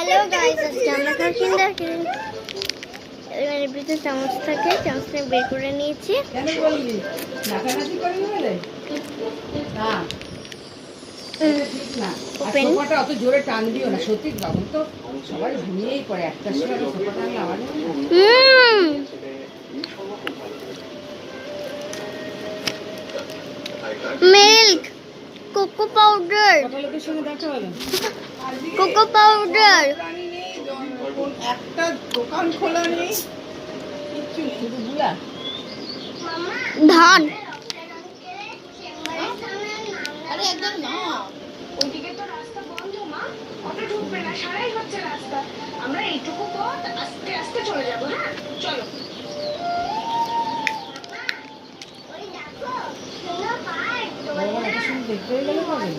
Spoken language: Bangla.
হ্যালো গাইস, আজকে আমরা কিন্ডার এর ভিতরে চামচ থাকে, চামচটা বের করে নিয়েছি। কেন বললি নাকানাকি করবি বলে? না এটা ঠিক না। আর Open. সোফাটা অত জোরে টান দিও না, সত্যি তখন তো সবাই ঘুমিয়েই পড়ে। একটার সময় সোফা টানলে আওয়াজ হয় না। মিল্ক, কোকো পাউডার, কটা লোকের সঙ্গে দেখা হলো? কোকো পাউডার, একটা দোকান খোলা নেই কিচ্ছু, শুধু বুলা ধান। আরে একদম না, ওইদিকে তো রাস্তা বন্ধ মা, অটো ঢুকবে না, সারাই হচ্ছে রাস্তা। আমরা এইটুকু পথ আস্তে আস্তে চলে যাবো। হ্যাঁ চলো। দেখতে গেলে কবে?